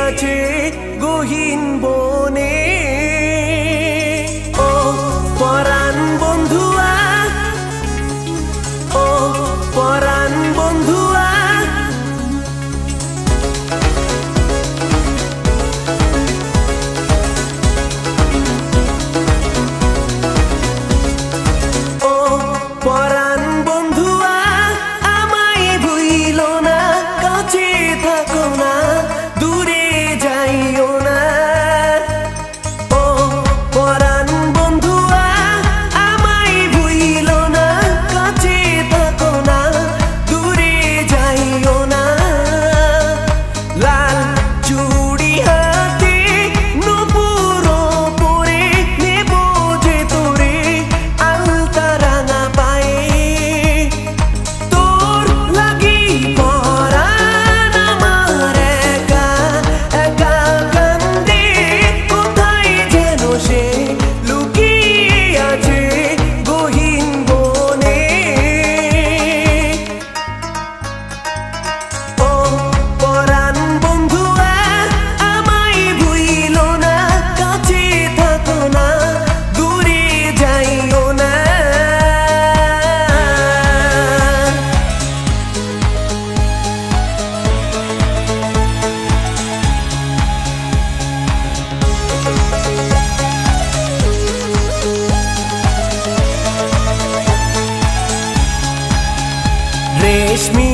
আছে গহীন বনে। ও পরাণ বন্ধুয়া, ও পরাণ বন্ধুয়া, ও পরাণ বন্ধুয়া, আমায় ভুইলো না, কাছে থাকো না, দূরে যাইও না। ও পরাণ বন্ধুয়া, আমায় ভুইলো না, কাছে থাকো না, দূরে যাইও না। লাল চুড়ি হাতে নূপুর পরে নেব যে তোরে আলতা রাঙা পায়ে। তোর লাগি পরাণ আমার একা একা কান্দে, কোথায় যেন সে লুকিয়ে আছে গহীন বনে। ও পরাণ বন্ধুয়া, আমায় ভুইলো না, কাছে থাকো না, দূরে যাইও না। রেশমি